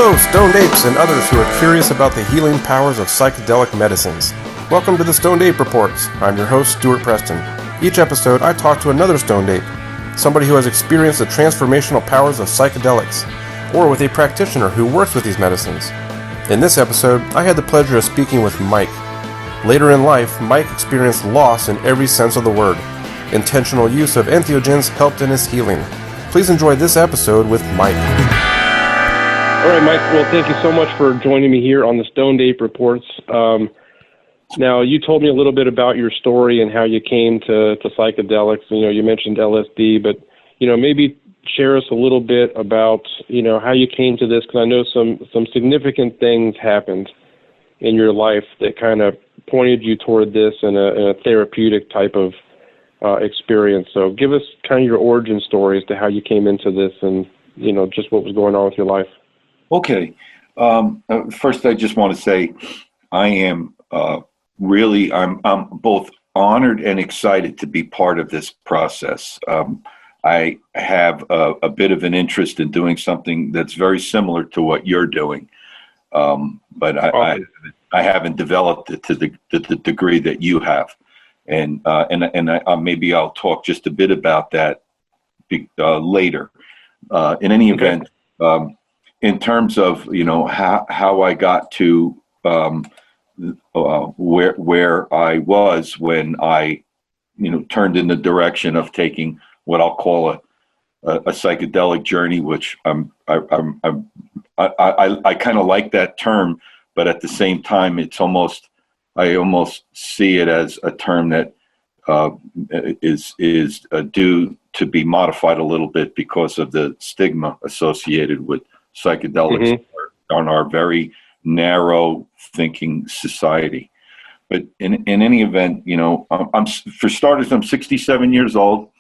Hello, Stoned Apes and others who are curious about the healing powers of psychedelic medicines. Welcome to the Stoned Ape Reports. I'm your host, Stuart Preston. Each episode, I talk to another Stoned Ape, somebody who has experienced the transformational powers of psychedelics, or with a practitioner who works with these medicines. In this episode, I had the pleasure of speaking with Mike. Later in life, Mike experienced loss in every sense of the word. Intentional use of entheogens helped in his healing. Please enjoy this episode with Mike. All right, Mike. Well, thank you so much for joining me here on the Stoned Ape Reports. Now, you told me a little bit about your story and how you came to psychedelics. You mentioned LSD, but, maybe share us a little bit about, how you came to this, because I know some significant things happened in your life that kind of pointed you toward this in a therapeutic type of experience. So give us kind of your origin story as to how you came into this and, just what was going on with your life. Okay. First, I just want to say I am I'm both honored and excited to be part of this process. I have a bit of an interest in doing something that's very similar to what you're doing, but I haven't developed it to the degree that you have, and maybe I'll talk just a bit about that later. In any event. In terms of how I got to where I was when I turned in the direction of taking what I'll call a psychedelic journey, which I kind of like that term, but at the same time I almost see it as a term that is due to be modified a little bit because of the stigma associated with psychedelics on our very narrow thinking society. But in any event, I'm for starters, I'm 67 years old.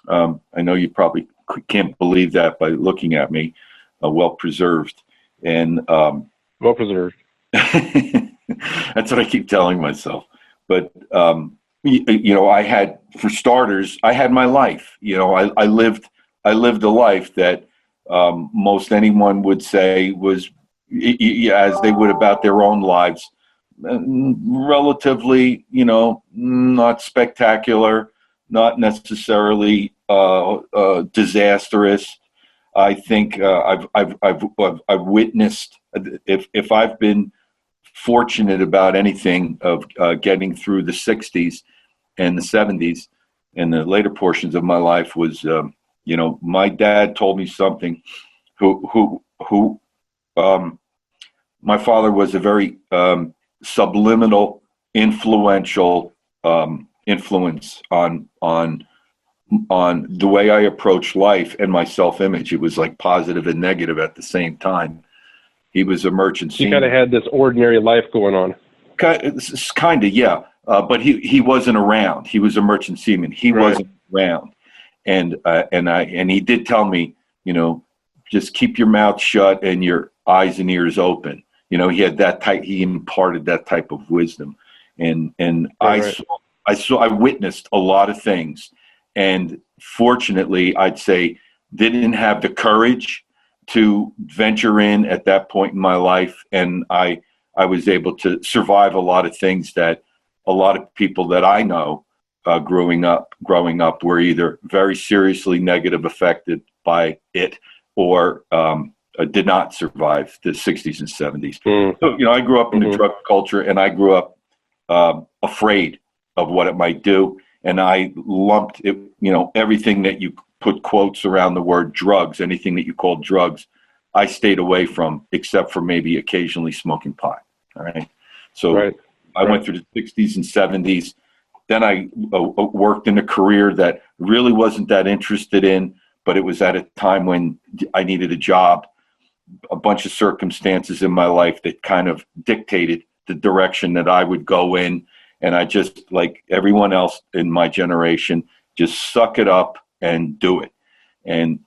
I know you probably can't believe that by looking at me, well preserved and well preserved. That's what I keep telling myself. But I had, for starters, I had my life. I lived a life that most anyone would say was, as they would about their own lives, relatively, not spectacular, not necessarily disastrous. I think I've witnessed, if I've been fortunate about anything of getting through the 60s and the 70s and the later portions of my life was, my dad told me something my father was a very subliminal, influential influence on the way I approach life and my self-image. It was like positive and negative at the same time. He was a merchant seaman. You kind of had this ordinary life going on. Kind of, yeah. But he wasn't around. He was a merchant seaman. He wasn't around. And he did tell me, just keep your mouth shut and your eyes and ears open. He had he imparted that type of wisdom. And I witnessed a lot of things, and fortunately, I'd say didn't have the courage to venture in at that point in my life. And I was able to survive a lot of things that a lot of people that I know growing up were either very seriously negative affected by it or did not survive the 60s and 70s. So, I grew up in the drug culture, and I grew up afraid of what it might do. And I lumped it, everything that you put quotes around the word drugs, anything that you called drugs, I stayed away from, except for maybe occasionally smoking pot. All right. So I went through the 60s and 70s. Then I worked in a career that really wasn't that interested in, but it was at a time when I needed a job, a bunch of circumstances in my life that kind of dictated the direction that I would go in. And I just, like everyone else in my generation, just suck it up and do it. And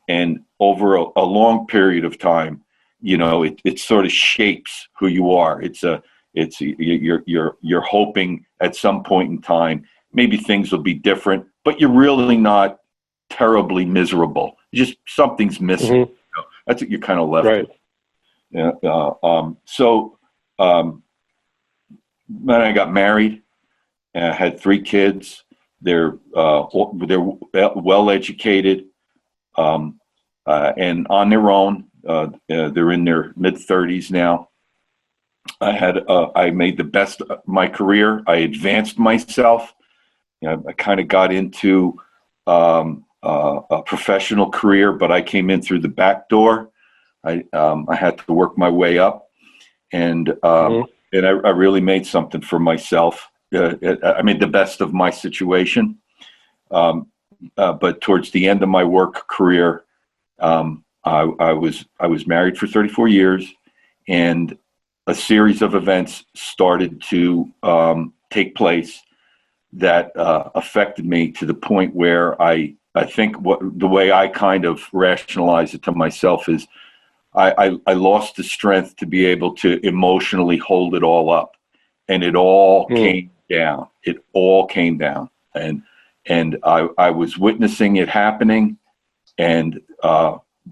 over a long period of time, it sort of shapes who you are. You're hoping at some point in time, maybe things will be different, but you're really not terribly miserable. Just something's missing. That's what you're kind of left with. So then I got married, and I had 3 kids. They're well educated, and on their own. They're in their mid-30s now. I made the best of my career. I advanced myself. I kind of got into a professional career, but I came in through the back door. I had to work my way up, and I really made something for myself. I made the best of my situation. But towards the end of my work career, I was married for 34 years, and a series of events started to take place that affected me to the point where I think the way I kind of rationalize it to myself is I lost the strength to be able to emotionally hold it all up, and it all came down. It all came down, and I was witnessing it happening, and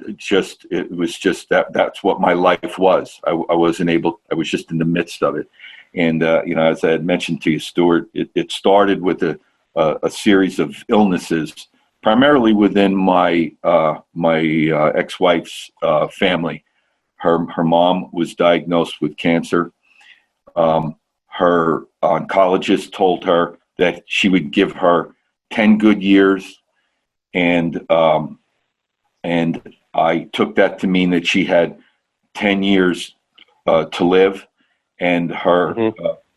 it was just that's what my life was. I wasn't able. I was just in the midst of it, and as I had mentioned to you, Stuart, it started with a series of illnesses, primarily within my ex-wife's family. Her mom was diagnosed with cancer. Her oncologist told her that she would give her 10 good years, and I took that to mean that she had 10 years to live, and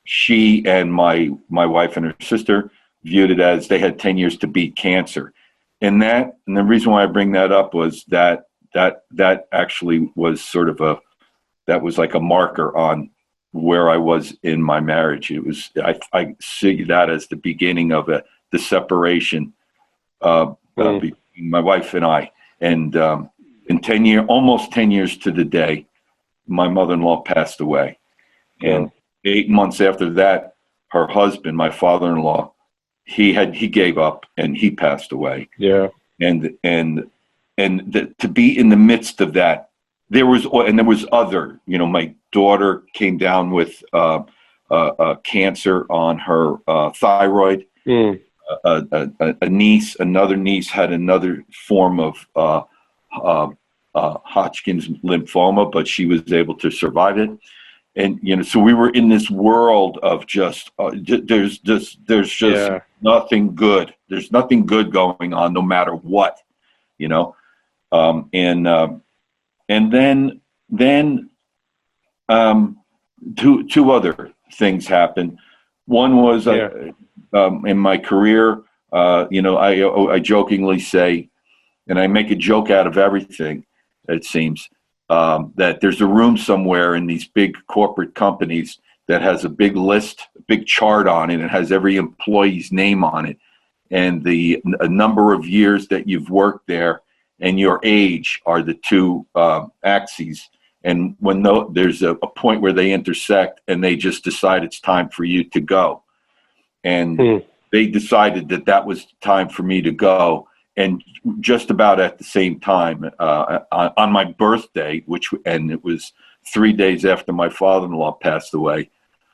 she and my wife and her sister viewed it as they had 10 years to beat cancer. And the reason why I bring that up was that actually was sort of that was like a marker on where I was in my marriage. It was, I see that as the beginning of the separation between my wife and I. And in almost 10 years to the day, my mother-in-law passed away. And 8 months after that, her husband, my father-in-law, he gave up and he passed away. Yeah. And to be in the midst of that, there was other, my daughter came down with cancer on her thyroid. Another niece had another form of Hodgkin's lymphoma, but she was able to survive it. And so we were in this world of just there's just nothing good. There's nothing good going on, no matter what, and then two other things happened. One was in my career, I jokingly say, and I make a joke out of everything, it seems, that there's a room somewhere in these big corporate companies that has a big list, a big chart on it, and has every employee's name on it, and a number of years that you've worked there, and your age are the two axes. And when there's a point where they intersect, and they just decide it's time for you to go. And they decided that was time for me to go. And just about at the same time, on my birthday, and it was 3 days after my father-in-law passed away,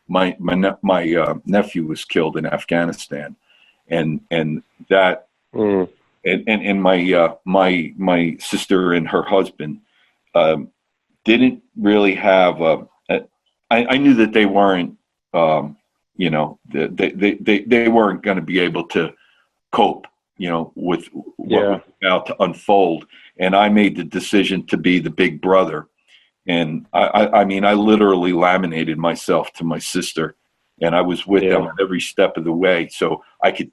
my nephew was killed in Afghanistan, and that and my sister and her husband didn't really have I knew that they weren't they weren't going to be able to cope with what was about to unfold. And I made the decision to be the big brother. And I mean, I literally laminated myself to my sister, and I was with them every step of the way. So I could,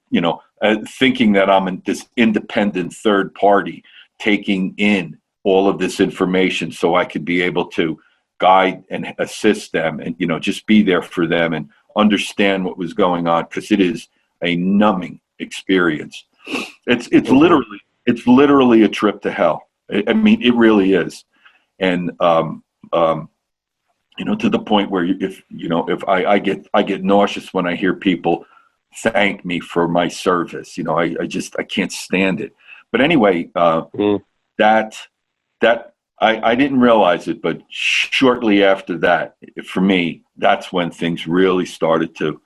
thinking that I'm this independent third party taking in all of this information so I could be able to guide and assist them and, just be there for them and understand what was going on, because it is a numbing experience. It's literally a trip to hell. I mean, it really is. And to the point where if I get nauseous when I hear people thank me for my service. I can't stand it. But anyway, that I didn't realize it, but shortly after that, for me, that's when things really started to,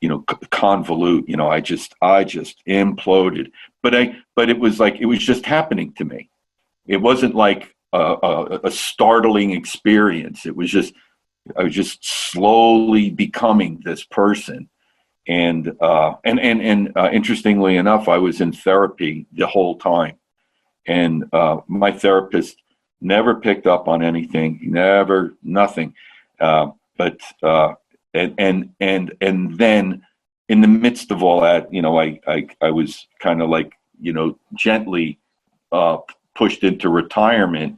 convolute. I just imploded. But it was like, it was just happening to me. It wasn't like a startling experience. It was just, I was just slowly becoming this person. And interestingly enough, I was in therapy the whole time. And my therapist never picked up on anything, nothing. But and then in the midst of all that, I was kind of like, gently pushed into retirement.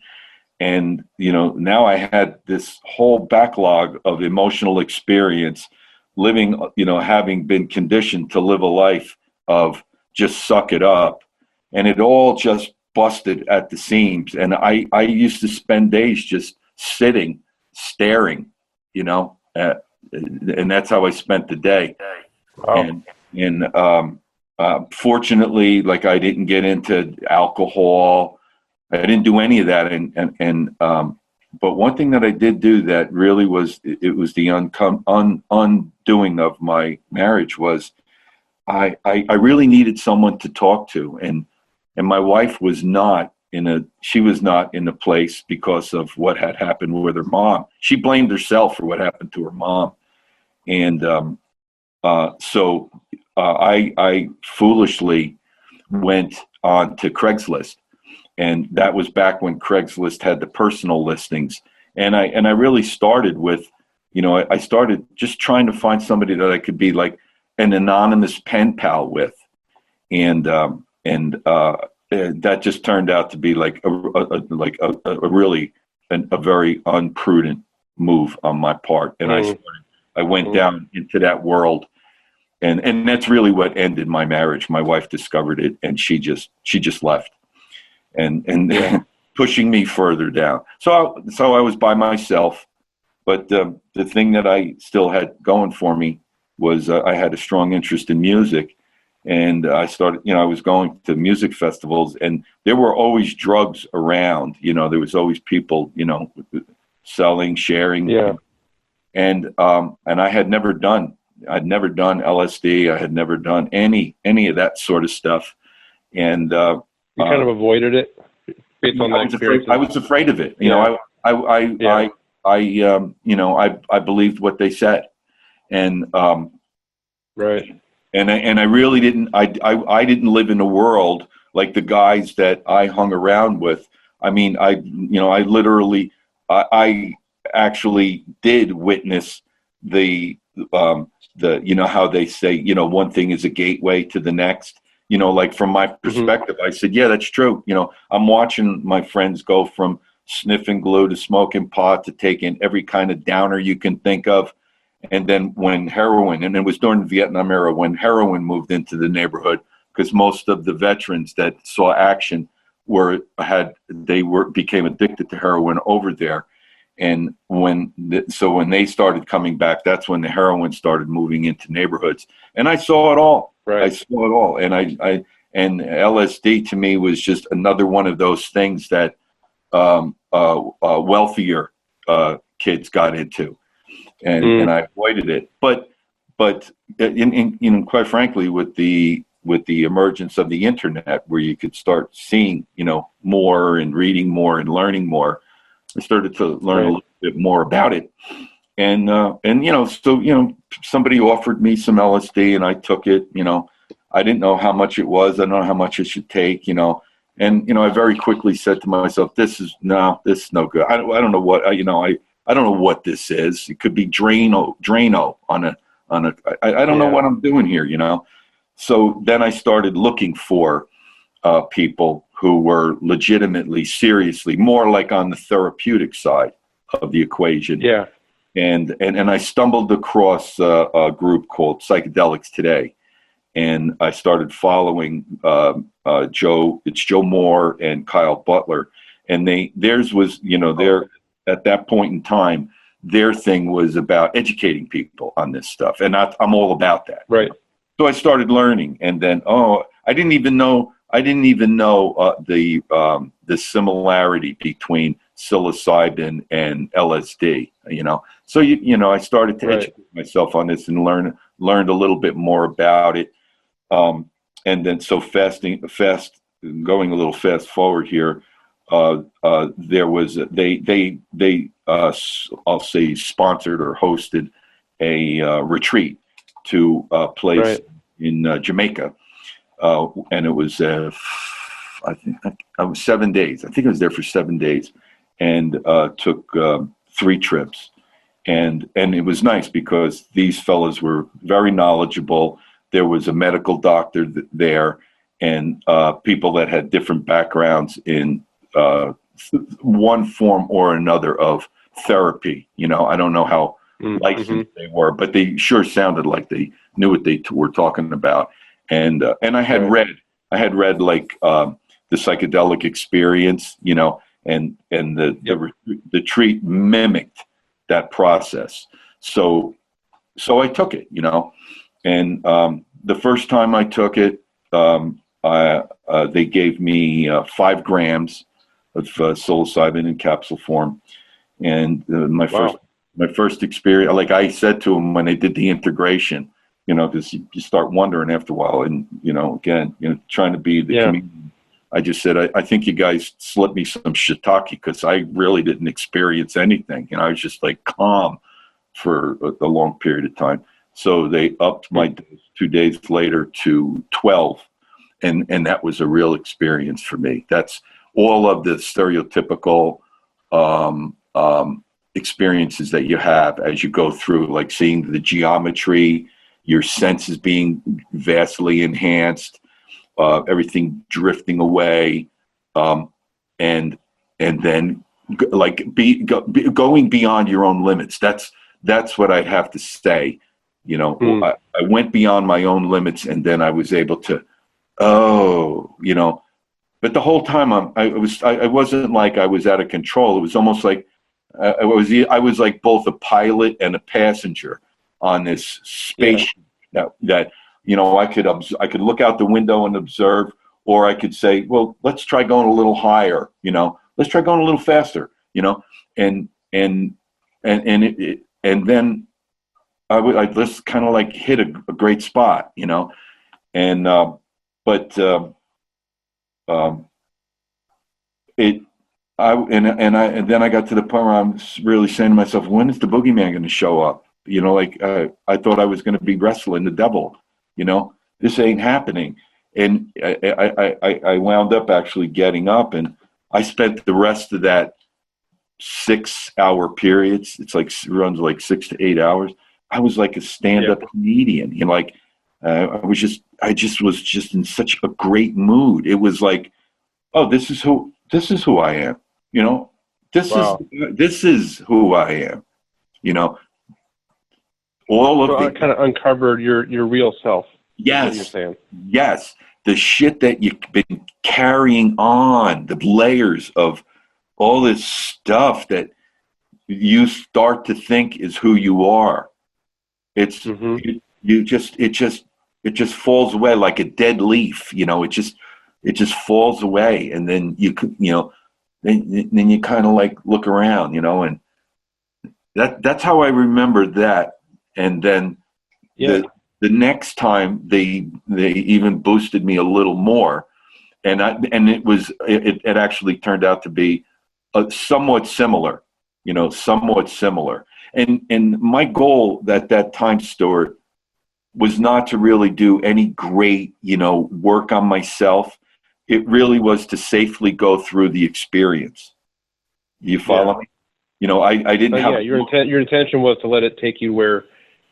And, now I had this whole backlog of emotional experience living, having been conditioned to live a life of just suck it up. And it all just busted at the seams. And I used to spend days just sitting, staring, and that's how I spent the day. Wow. And fortunately, like, I didn't get into alcohol. I didn't do any of that. But one thing that I did do that really was, it was the undoing of my marriage, was I really needed someone to talk to. And my wife was not in a place because of what had happened with her mom. She blamed herself for what happened to her mom. And so I foolishly went on to Craigslist. And that was back when Craigslist had the personal listings. And I really started with, I started just trying to find somebody that I could be like an anonymous pen pal with. And that just turned out to be like a really a very unprudent move on my part. And I went down into that world, and that's really what ended my marriage. My wife discovered it, and she just left, and pushing me further down. So I was by myself, but the thing that I still had going for me was I had a strong interest in music. And I started, I was going to music festivals, and there were always drugs around. There was always people, selling, sharing. Yeah. And I had never done LSD. I had never done any of that sort of stuff. And you kind of avoided it based on that experience. I was afraid of it. I believed what they said, and right. And I really didn't. I didn't live in a world like the guys that I hung around with. I mean, I actually did witness the how they say, one thing is a gateway to the next. Like, from my perspective, I said, yeah, that's true. I'm watching my friends go from sniffing glue to smoking pot to taking every kind of downer you can think of. And then when heroin, and it was during the Vietnam era, when heroin moved into the neighborhood, because most of the veterans that saw action became addicted to heroin over there. And when they started coming back, that's when the heroin started moving into neighborhoods. And I saw it all. Right. I saw it all. And LSD to me was just another one of those things that wealthier kids got into. And I avoided it, but in quite frankly, with the emergence of the internet, where you could start seeing more and reading more and learning more, I started to learn a little bit more about it, and so somebody offered me some LSD, and I took it. I didn't know how much it was. I don't know how much I should take. And I very quickly said to myself, this is no good. I don't know what I don't know what this is. It could be Drano on a. I don't know what I'm doing here, So then I started looking for people who were legitimately, seriously, more like on the therapeutic side of the equation. Yeah. And I stumbled across a group called Psychedelics Today, and I started following Joe Moore and Kyle Butler, and theirs was at that point in time, their thing was about educating people on this stuff. And I'm all about that. Right. So I started learning. And then, I didn't even know I didn't even know the similarity between psilocybin and LSD. So I started to educate myself on this and learned a little bit more about it. And then so going a little fast forward here. There was I'll say sponsored or hosted a retreat to a place in Jamaica, and it was I think I was 7 days. I think I was there for 7 days, and took 3 trips, and it was nice because these fellas were very knowledgeable. There was a medical doctor there, and people that had different backgrounds in one form or another of therapy. I don't know how licensed they were, but they sure sounded like they knew what they were talking about. And I had read like the psychedelic experience, and the retreat mimicked that process. So I took it, and the first time I took it, they gave me 5 grams of psilocybin in capsule form, and my first experience, like I said to them when they did the integration, because you start wondering after a while, and again, trying to be the comedian, I just said, I think you guys slipped me some shiitake because I really didn't experience anything. I was just like calm for a long period of time. So they upped my dose 2 days later to 12. And that was a real experience for me. That's all of the stereotypical experiences that you have as you go through, like seeing the geometry, your senses being vastly enhanced, everything drifting away, and then like going beyond your own limits. That's what I'd have to say. I went beyond my own limits, and then I was able to. But the whole time I wasn't like I was out of control. It was almost like I was like both a pilot and a passenger on this spaceship that I could look out the window and observe, or I could say, well, let's try going a little higher, let's try going a little faster, and then I just kind of like hit a great spot, and then I got to the point where I'm really saying to myself, when is the boogeyman going to show up? I thought I was going to be wrestling the devil. This ain't happening. And I wound up actually getting up, and I spent the rest of that 6-hour periods. It's like runs like 6 to 8 hours. I was like a stand-up comedian. I was just in such a great mood. It was like, oh, this is who I am. This is who I am. It kind of uncovered your real self. Yes. What you're saying. Yes. The shit that you've been carrying on, the layers of all this stuff that you start to think is who you are. It's it just falls away like a dead leaf. It just falls away, and then then you kind of like look around, and that's how I remember that. And then the next time they even boosted me a little more, and it actually turned out to be somewhat similar. And my goal at that time, Stuart, was not to really do any great, work on myself. It really was to safely go through the experience. You follow me? I didn't have. Your intention was to let it take you where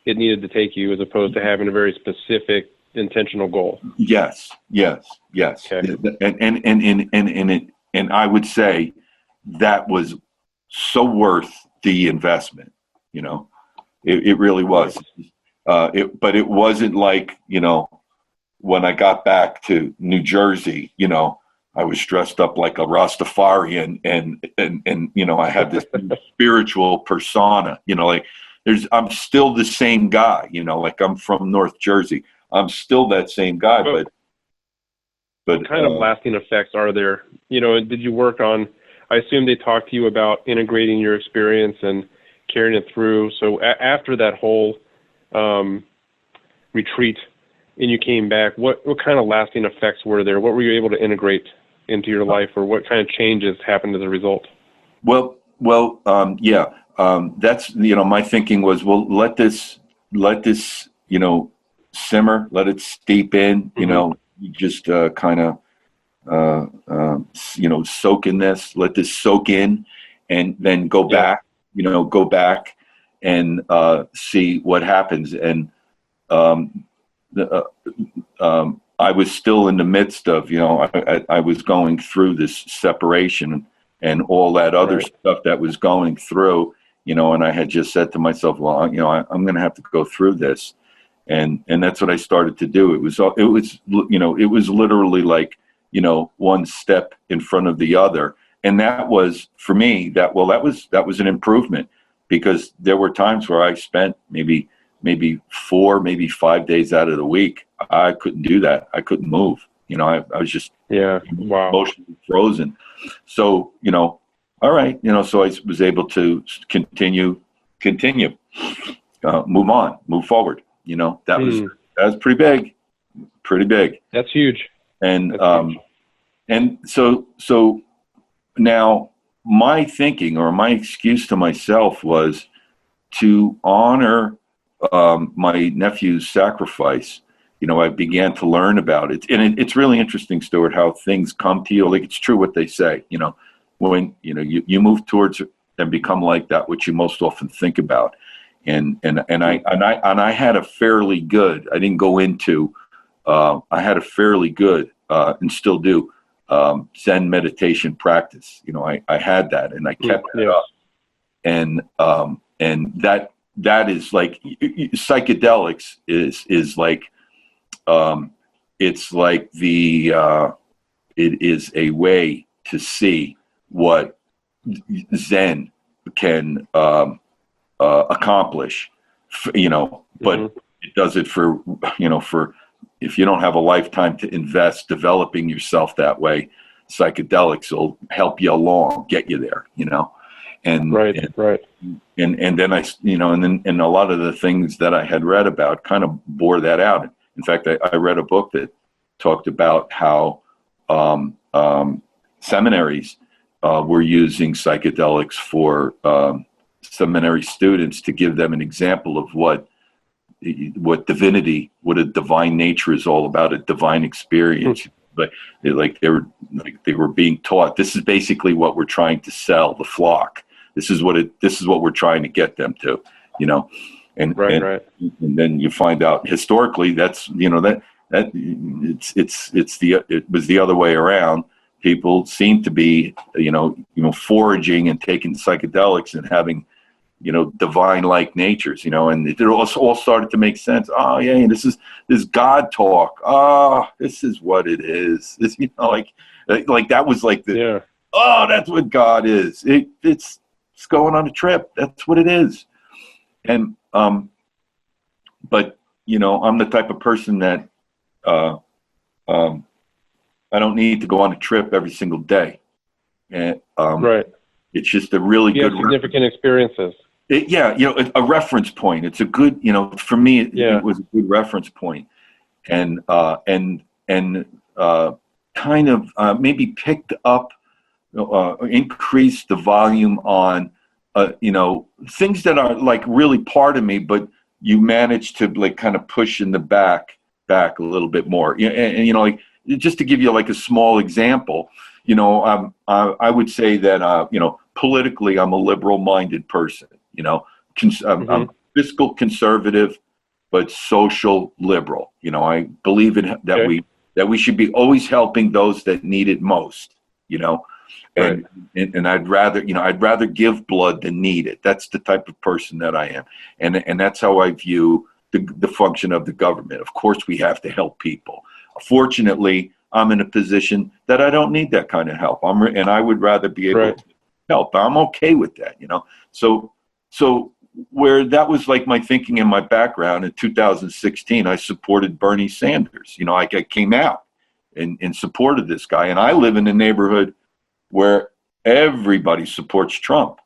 it needed to take you, as opposed to having a very specific, intentional goal. Yes. Okay. And I would say that was so worth the investment. It really was. But it wasn't like, when I got back to New Jersey, I was dressed up like a Rastafarian and I had this spiritual persona, I'm still the same guy, like I'm from North Jersey. I'm still that same guy, But what kind of lasting effects are there? You know, did you work on, I assume they talked to you about integrating your experience and carrying it through. So after that whole retreat and you came back, what kind of lasting effects were there? What were you able to integrate into your life, or what kind of changes happened as a result? Well, yeah. That's, you know, my thinking was, well, let this, you know, simmer, let it steep in, you know, you just kind of, you know, soak in this, let this soak in, and then go back, you know, go back and see what happens. And I was still in the midst of, you know, I was going through this separation and all that other stuff that was going through, you know, and I had just said to myself, well, you know, I'm going to have to go through this. And that's what I started to do. It was, you know, it was literally like, you know, one step in front of the other. And that was, for me, that was an improvement, because there were times where I spent maybe 4, maybe 5 days out of the week. I couldn't do that. I couldn't move. You know, I was just emotionally frozen. So, you know, all right, you know, so I was able to continue, move on, move forward. You know, that was pretty big. That's huge. And and so now my thinking, or my excuse to myself, was to honor my nephew's sacrifice. You know, I began to learn about it, and it's really interesting, Stuart, how things come to you. Like, it's true what they say. You know, when you move towards and become like that, which you most often think about. And I had a fairly good. I didn't go into. I had a fairly good, and still do, Zen meditation practice. You know, I had that, and I kept it up. And that is like, psychedelics is like, it's like it is a way to see what Zen can accomplish, you know, but it does it for, you know, for, if you don't have a lifetime to invest developing yourself that way, psychedelics will help you along, get you there, you know. And and then I, you know, and a lot of the things that I had read about kind of bore that out. In fact, I read a book that talked about how seminaries were using psychedelics for seminary students to give them an example of what divinity, what a divine nature is all about, a divine experience. But they were being taught, this is basically what we're trying to sell the flock. This is what we're trying to get them to, you know. And then you find out historically that's, you know, that it was the other way around. People seem to be, you know, foraging and taking psychedelics and having, you know, divine-like natures, you know, and it all started to make sense. Oh yeah, this is God talk. Oh, this is what it is. This, you know, like that was like oh, that's what God is. It's going on a trip. That's what it is. And but you know, I'm the type of person that I don't need to go on a trip every single day. And it's just a really good significant experiences. You know, a reference point. It's a good, you know, for me, it was a good reference point. And kind of maybe picked up, increased the volume on, you know, things that are like really part of me, but you manage to like kind of push in the back a little bit more. And you know, like, just to give you like a small example, you know, I would say that, you know, politically, I'm a liberal-minded person. You know, I'm fiscal conservative, but social liberal. You know, I believe in that we should be always helping those that need it most. You know, and I'd rather give blood than need it. That's the type of person that I am, and that's how I view the function of the government. Of course, we have to help people. Fortunately, I'm in a position that I don't need that kind of help. And I would rather be able to help. I'm okay with that, you know. So where that was like my thinking and my background in 2016, I supported Bernie Sanders. You know, I came out in support of this guy. And I live in a neighborhood where everybody supports Trump,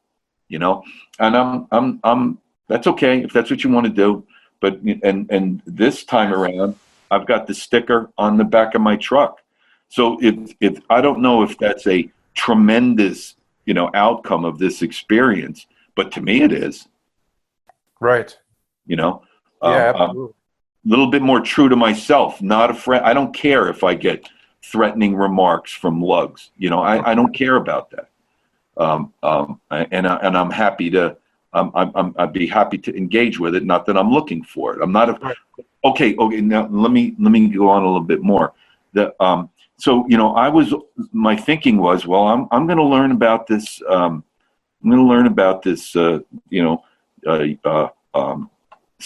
you know, and I'm that's okay if that's what you want to do. But and this time around, I've got the sticker on the back of my truck. So if I don't know if that's a tremendous, you know, outcome of this experience, but to me it is. Right. You know, Yeah, absolutely. a little bit more true to myself, not afraid. I don't care if I get threatening remarks from lugs. You know, I don't care about that. And I'm happy to. I'd be happy to engage with it. Not that I'm looking for it. I'm not a. Okay. Now let me go on a little bit more. So you know, my thinking was, well, I'm going to learn about this. I'm going to learn about this. You know,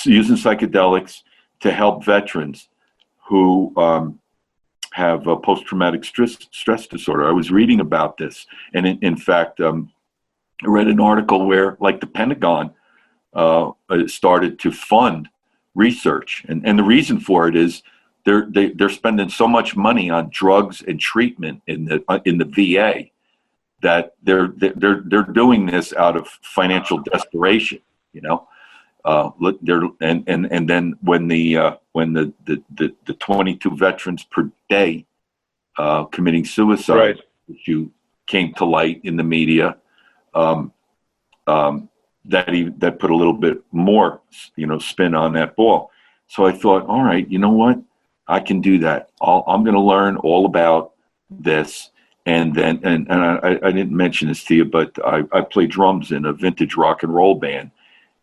using psychedelics to help veterans who have a post-traumatic stress disorder. I was reading about this, and in fact, I read an article where, like, the Pentagon started to fund research, and the reason for it is they're spending so much money on drugs and treatment in the VA that they're doing this out of financial desperation, you know. And then when the 22 veterans per day committing suicide, right, issue came to light in the media, that put a little bit more, you know, spin on that ball. So I thought, all right, you know what, I can do that. I'm going to learn all about this. And then, and I didn't mention this to you, but I play drums in a vintage rock and roll band.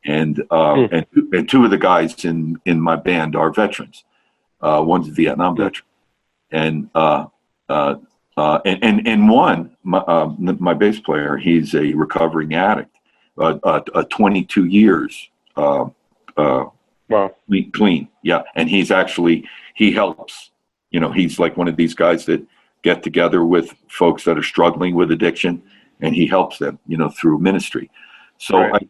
And two of the guys in my band are veterans. One's a Vietnam veteran, and one, my bass player, he's a recovering addict, 22 years, wow, clean, yeah. And he helps. You know, he's like one of these guys that get together with folks that are struggling with addiction, and he helps them, you know, through ministry. So right.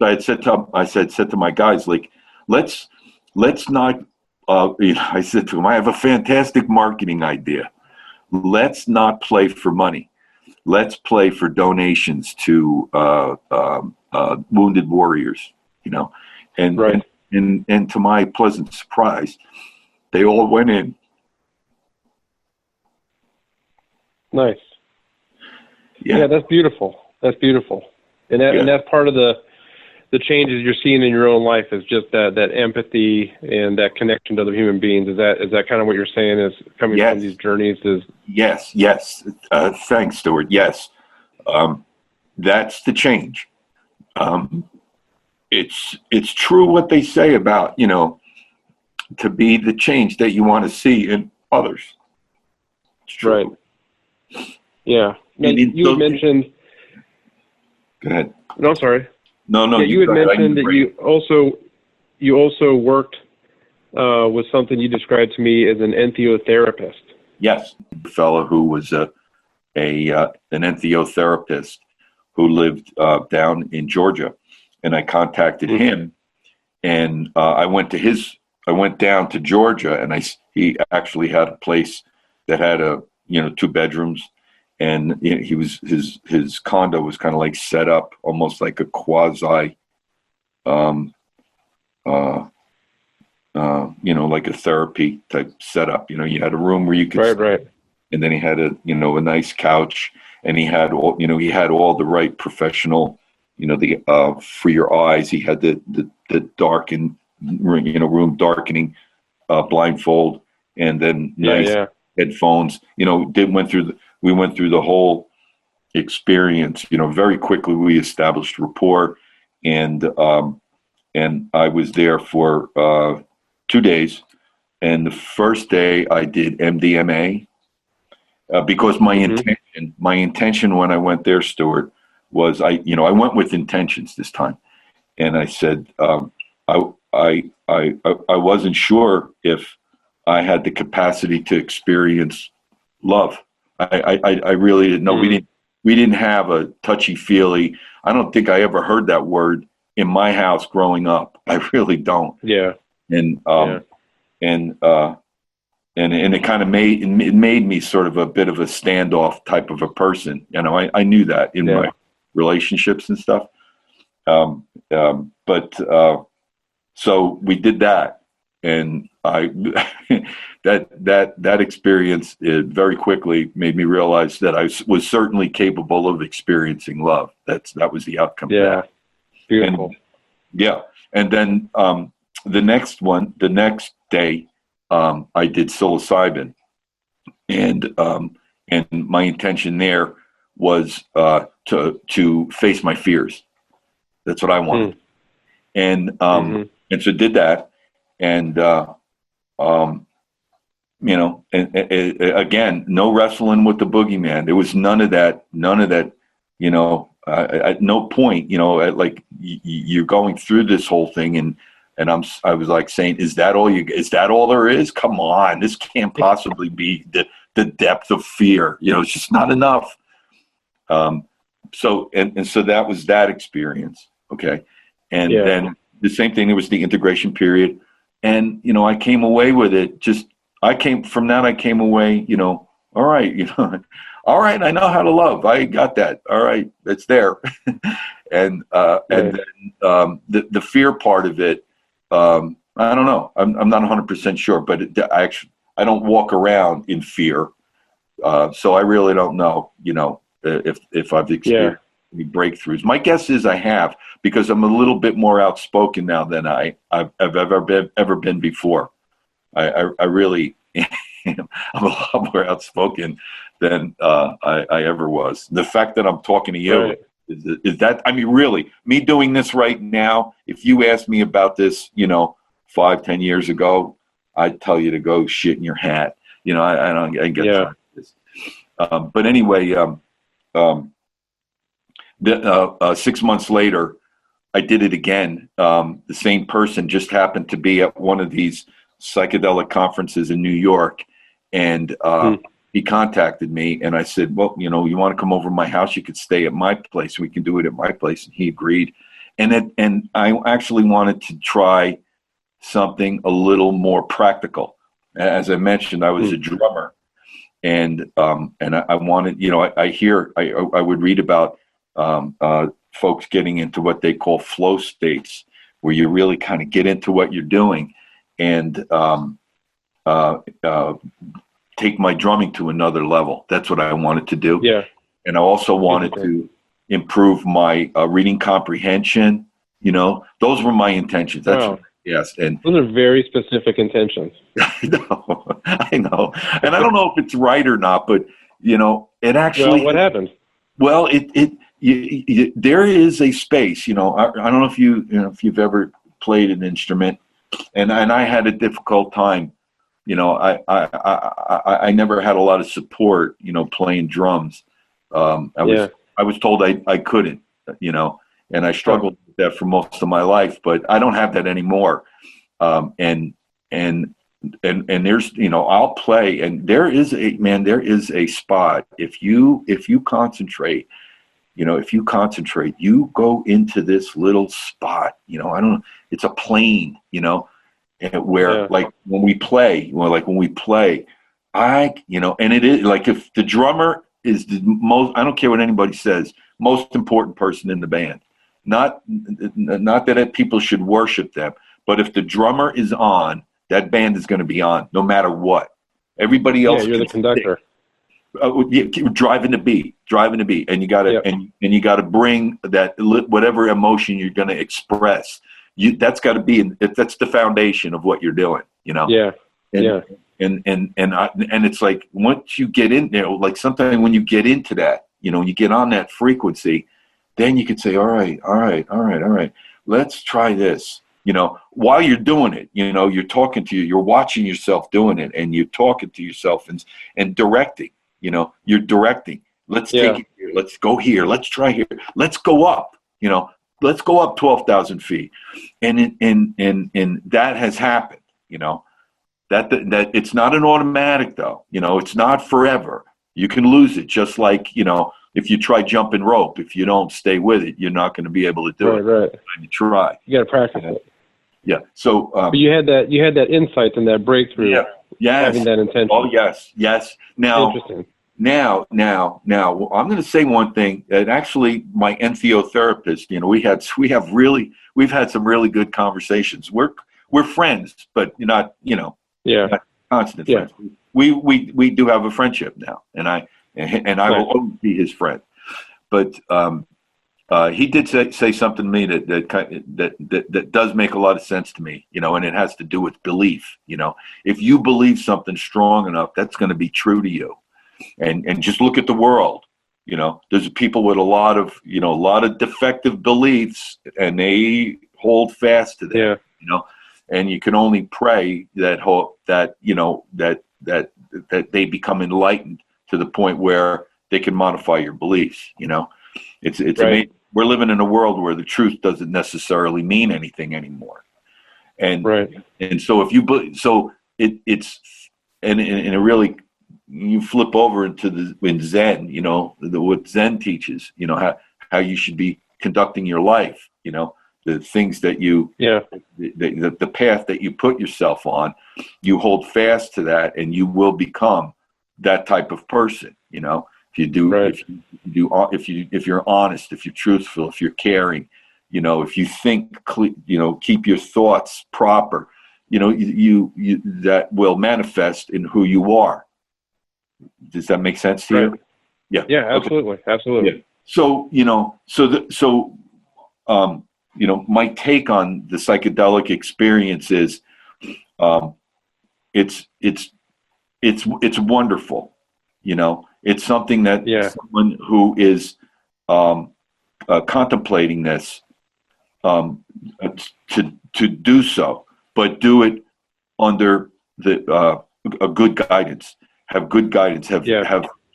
I said to my guys, like, let's not, you know, I said to them, I have a fantastic marketing idea. Let's not play for money. Let's play for donations to wounded warriors, you know, and to my pleasant surprise, they all went in. Nice. Yeah, that's beautiful. That's beautiful. And that's part of the changes you're seeing in your own life is just that empathy and that connection to other human beings. Is that kind of what you're saying is coming from these journeys? Yes. Thanks, Stuart. Yes. That's the change. It's true what they say about, you know, to be the change that you want to see in others. It's true. Right. Yeah. Now, you had mentioned. Go ahead. No, sorry. No. Yeah, you had mentioned that you also worked with something you described to me as an entheotherapist. Yes, a fellow who was an entheotherapist who lived down in Georgia, and I contacted him, and I went down to Georgia, and he actually had a place that had 2 bedrooms. And he was his condo was kind of like set up almost like a quasi, like a therapy type setup. You know, you had a room where you could, right, and then he had a nice couch, and he had all the right professional, for your eyes. He had the darkened, room darkening, blindfold, and then nice headphones. We went through the whole experience. Very quickly we established rapport, and I was there for 2 days. And the first day I did MDMA because my intention when I went there, Stuart, was I went with intentions this time, and I said I wasn't sure if I had the capacity to experience love. I really didn't know. We didn't have a touchy-feely. I don't think I ever heard that word in my house growing up. I really don't. Yeah. And and it kind of made me sort of a bit of a standoff type of a person. You know, I knew that in my relationships and stuff. So we did that, and I that experience very quickly made me realize that I was certainly capable of experiencing love. That was the outcome. Yeah, of that. beautiful. And then the next day, I did psilocybin, and my intention there was to face my fears. That's what I wanted, and so did that, and you know, and again, no wrestling with the boogeyman. There was none of that. You know, at no point, you know, like you're going through this whole thing, and I was like saying, is that all there is? Come on, this can't possibly be the depth of fear. You know, it's just not enough. So that was that experience. Okay. And then the same thing, there was the integration period. And, you know, I came away with it. I came away, you know, all right, you know, all right, I know how to love. I got that. All right, it's there. And then the fear part of it, I don't know. I'm not 100% sure, but I don't walk around in fear. So I really don't know, you know, if I've experienced any breakthroughs. My guess is I have, because I'm a little bit more outspoken now than I've ever been before. I really am a lot more outspoken than I ever was. The fact that I'm talking to you is that, I mean, really, me doing this right now, if you asked me about this, you know, 5-10 years ago, I'd tell you to go shit in your hat. You know, I get this. But anyway, 6 months later, I did it again. The same person just happened to be at one of these psychedelic conferences in New York, and he contacted me, and I said, well, you know, you want to come over to my house? You could stay at my place. We can do it at my place. And he agreed. And I actually wanted to try something a little more practical. As I mentioned, I was a drummer, and I wanted, you know, I would read about folks getting into what they call flow states, where you really kind of get into what you're doing, and take my drumming to another level. That's what I wanted to do. Yeah. And I also wanted to improve my reading comprehension. You know, those were my intentions. That's yes. And those are very specific intentions. I know. And I don't know if it's right or not, but you know, it actually. Well, what happened? Well, there is a space. You know, I don't know if if you've ever played an instrument, and I had a difficult time. You know, I never had a lot of support, you know, playing drums. I was told I couldn't, you know, and I struggled with that for most of my life, but I don't have that anymore. And there's, you know, I'll play, and there is a spot. If you concentrate, you know, you go into this little spot, you know, I don't know, it's a plane, you know, where like when we play, you know, and it is like, if the drummer is the most, I don't care what anybody says, most important person in the band, not that people should worship them, but if the drummer is on, that band is going to be on no matter what. Everybody else, you're the conductor. Driving the beat, and you gotta and you gotta bring that whatever emotion you're going to express. That's got to be, that's the foundation of what you're doing, you know? And it's like, once you get in there, like sometimes when you get into that, you know, you get on that frequency, then you can say, all right, let's try this, you know, while you're doing it, you know, you're watching yourself doing it, and you're talking to yourself and directing, you know, you're directing, let's take it here, let's go here, let's try here, let's go up, you know, let's go up 12,000 feet. And that has happened, you know, that it's not an automatic though, you know, it's not forever. You can lose it, just like, you know, if you try jumping rope, if you don't stay with it, you're not going to be able to do it. Right. You try. You got to practice it. Yeah. So but you had that insight and that breakthrough Yes. Having that intention. Oh, yes. Now, interesting. Now, I'm going to say one thing. And actually, my entheotherapist, we've had some really good conversations. We're friends, but not, not constant friends. We do have a friendship now, and I will always be his friend. But he did say something to me that does make a lot of sense to me, and it has to do with belief. If you believe something strong enough, that's going to be true to you. And just look at the world. There's people with a lot of defective beliefs, and they hold fast to them. And you can only pray that they become enlightened to the point where they can modify your beliefs. It's right. Amazing. We're living in a world where the truth doesn't necessarily mean anything anymore. And so if you it's a really, you flip over into in Zen, what Zen teaches, how you should be conducting your life, the things that the path that you put yourself on, you hold fast to that, and you will become that type of person. If you do, if you're honest, if you're truthful, if you're caring, if you think, keep your thoughts proper, you that will manifest in who you are. Does that make sense to you? Yeah. Yeah, absolutely. Okay. Absolutely. Yeah. So, my take on the psychedelic experience is, it's wonderful. It's something that someone who is contemplating this to do so, but do it under a good guidance. Have good guidance. Have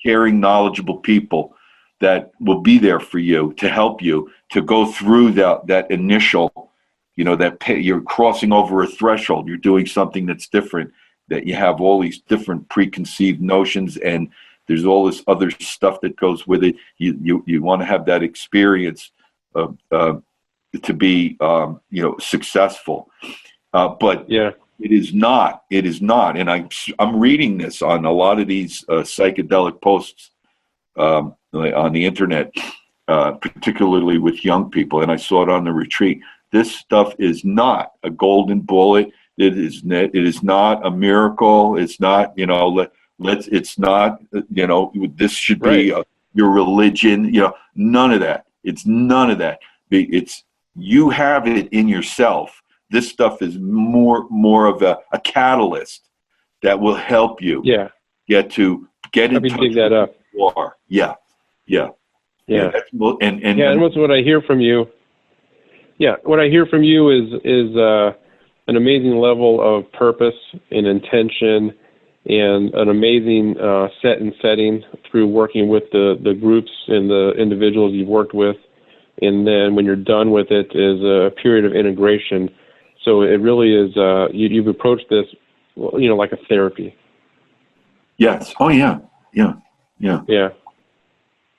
caring, knowledgeable people that will be there for you to help you to go through that initial, you're crossing over a threshold. You're doing something that's different. That you have all these different preconceived notions, and there's all this other stuff that goes with it. You want to have that experience to be successful, but it is not. And I'm reading this on a lot of these psychedelic posts on the internet, particularly with young people, and I saw it on the retreat. This stuff is not a golden bullet. It is not a miracle. It's not, it's not, this should be your religion, none of that. It's none of that. You have it in yourself. This stuff is more of a catalyst that will help you get in touch with who you are. Yeah. And what's what I hear from you. Yeah. What I hear from you is an amazing level of purpose and intention, and an amazing set and setting through working with the groups and the individuals you've worked with. And then when you're done with it is a period of integration. So it really is, you've approached this, like a therapy. Yes. Oh, yeah.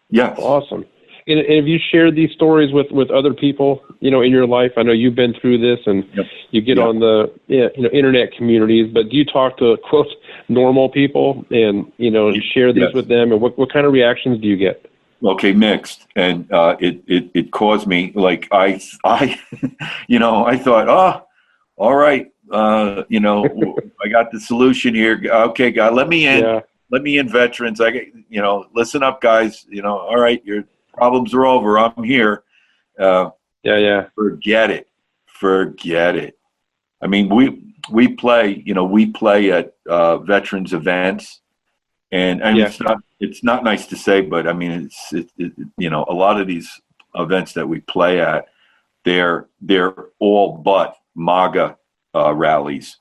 Yes. Awesome. And have you shared these stories with other people, in your life? I know you've been through this, and you get on the internet communities, but do you talk to, quote, normal people and, share these with them? And what kind of reactions do you get? Okay, mixed. And it caused me, like, I thought, all right, I got the solution here. Okay, God, let me in. Yeah. Let me in, veterans. I get, listen up, guys. All right, your problems are over. I'm here. Forget it. I mean, we play at veterans events, and it's not nice to say, but I mean, it's a lot of these events that we play at, they're all but MAGA rallies,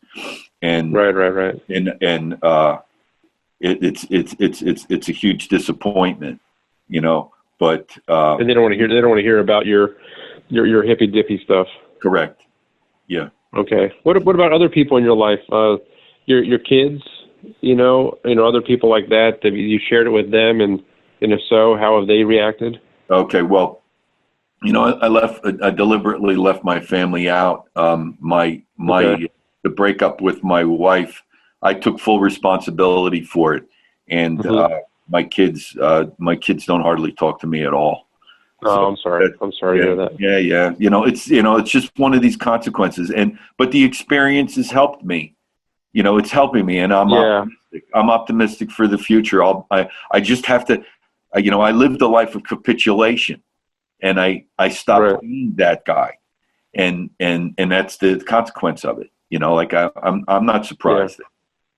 and right. And it's a huge disappointment, but and they don't want to hear about your hippy dippy stuff. Correct. Yeah. Okay. What about other people in your life? Your kids, other people like that? Have you shared it with them, and if so, how have they reacted? Okay. Well, I deliberately left my family out. The breakup with my wife, I took full responsibility for it, and my kids don't hardly talk to me at all. Oh, I'm sorry. I'm sorry to hear that. Yeah. It's just one of these consequences, but the experience has helped me. It's helping me, and I'm optimistic. I'm optimistic for the future. I just have to, I lived a life of capitulation, and I stopped being that guy, and that's the consequence of it. I'm not surprised,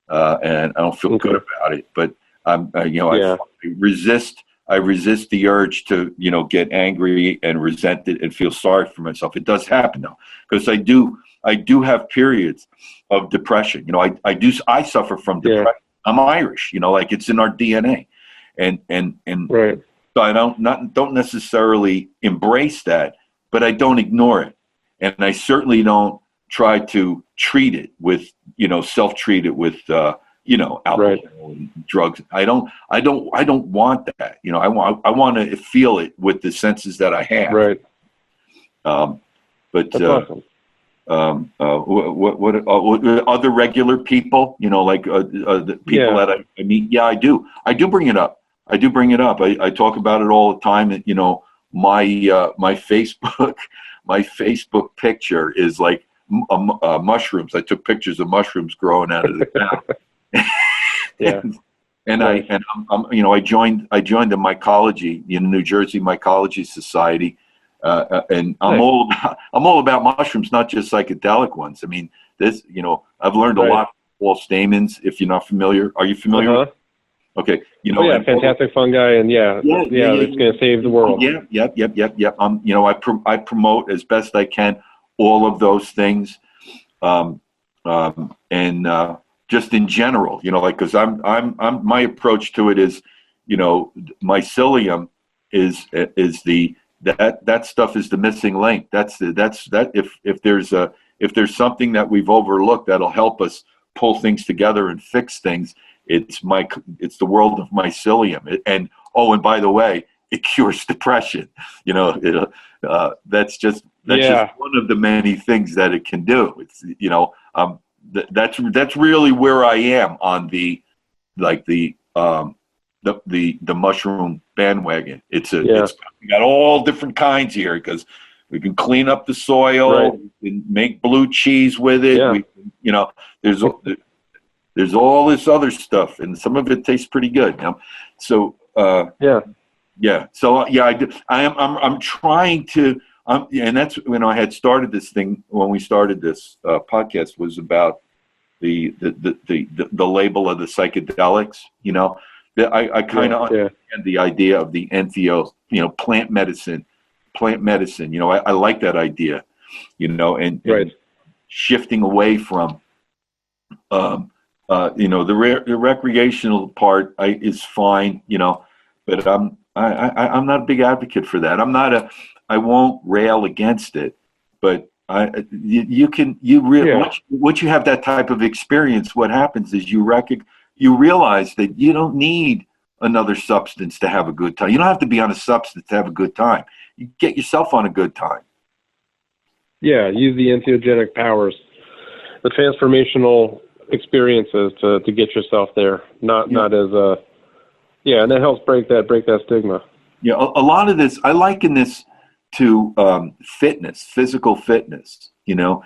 and I don't feel good about it. But I resist. I resist the urge to get angry and resent it and feel sorry for myself. It does happen though, because I do have periods of depression. I suffer from depression. I'm Irish. Like it's in our DNA, and so I don't necessarily embrace that, but I don't ignore it, and I certainly don't try to treat it with self-treat it with alcohol and drugs. I don't want that. I want to feel it with the senses that I have. Right. But that's awesome. What other regular people, like the people that I meet? Yeah, I do bring it up. I talk about it all the time. And, my Facebook picture is like mushrooms. I took pictures of mushrooms growing out of the ground. I joined the mycology, New Jersey Mycology Society. And I'm all about mushrooms, not just psychedelic ones. I mean, I've learned a lot from Paul Stamens. If you're not familiar, are you familiar? Okay, fantastic fungi, and it's going to save the world. Yep. I promote as best I can all of those things, and just in general, because I'm my approach to it is, mycelium is that stuff is the missing link. If there's something that we've overlooked that'll help us pull things together and fix things, it's the world of mycelium. And by the way, it cures depression. That's just one of the many things that it can do. It's that's really where I am on the mushroom bandwagon. It's we got all different kinds here, because we can clean up the soil, we can make blue cheese with it. There's all this other stuff, and some of it tastes pretty good. So So I do. I'm trying to. And that's when I had started this thing. When we started this podcast, was about the label of the psychedelics. I kind of understand the idea of the entheos, plant medicine. I like that idea, and shifting away from, the recreational part is fine, but I'm not a big advocate for that. I won't rail against it, but once you have that type of experience, what happens is you realize that you don't need another substance to have a good time. You don't have to be on a substance to have a good time. You get yourself on a good time. Yeah, use the entheogenic powers, the transformational experiences to get yourself there. Not as and that helps break that stigma. Yeah, a lot of this, I liken this to fitness, physical fitness. You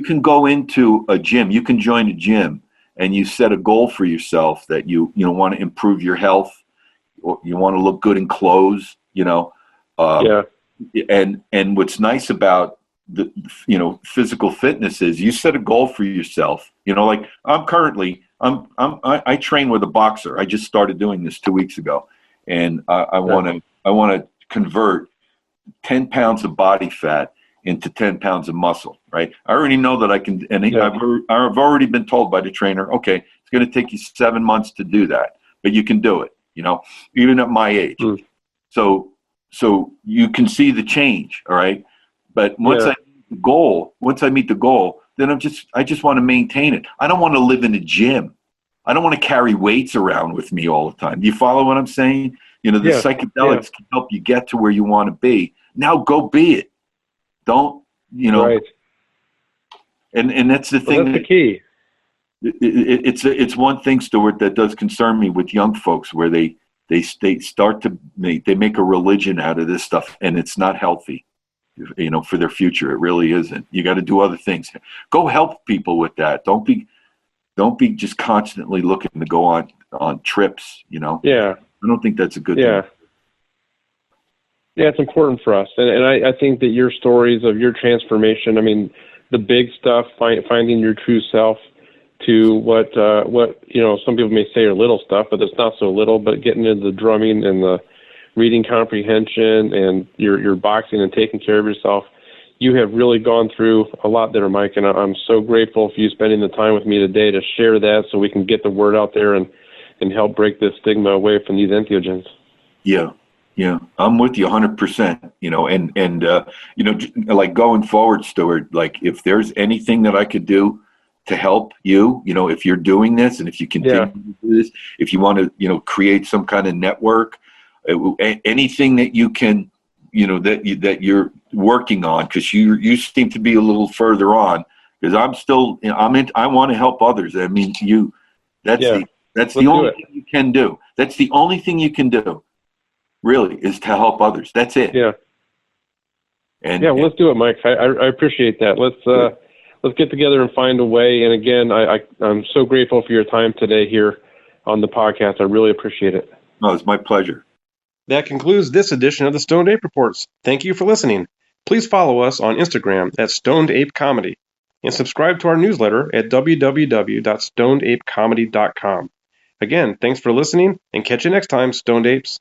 can go into a gym, you can join a gym, and you set a goal for yourself that you want to improve your health, or you want to look good in clothes, and what's nice about the physical fitness is you set a goal for yourself. Like I train with a boxer. I just started doing this 2 weeks ago, and I want to convert 10 pounds of body fat into 10 pounds of muscle, right? I already know that I can, and I've already been told by the trainer, okay, it's going to take you 7 months to do that, but you can do it, even at my age. So you can see the change, all right? But once I meet the goal, then I just want to maintain it. I don't want to live in a gym. I don't want to carry weights around with me all the time. Do you follow what I'm saying? The psychedelics can help you get to where you want to be. Now go be it. Don't, Right. And that's the thing. That's the key. it's one thing, Stuart, that does concern me with young folks, where they start to make a religion out of this stuff, and it's not healthy, for their future. It really isn't. You got to do other things. Go help people with that. Don't be just constantly looking to go on trips. Yeah. I don't think that's a good thing. Yeah, it's important for us, and I think that your stories of your transformation, I mean, the big stuff, finding your true self, to what some people may say are little stuff, but it's not so little. But getting into the drumming and the reading comprehension and your boxing and taking care of yourself, you have really gone through a lot there, Mike, and I'm so grateful for you spending the time with me today to share that, so we can get the word out there and help break this stigma away from these entheogens. Yeah, I'm with you 100%. And like going forward, Stuart, like if there's anything that I could do to help you, if you're doing this, and if you continue to do this, if you want to, create some kind of network, anything that you can, that you're working on, because you seem to be a little further on. Because I want to help others. I mean, that's the only thing you can do. That's the only thing you can do, really, is to help others. That's it. Yeah. Let's do it, Mike. I appreciate that. Let's get together and find a way. And again, I'm so grateful for your time today here on the podcast. I really appreciate it. No, it's my pleasure. That concludes this edition of the Stoned Ape Reports. Thank you for listening. Please follow us on Instagram at Stoned Ape Comedy and subscribe to our newsletter at www.stonedapecomedy.com. Again, thanks for listening, and catch you next time, Stoned Apes.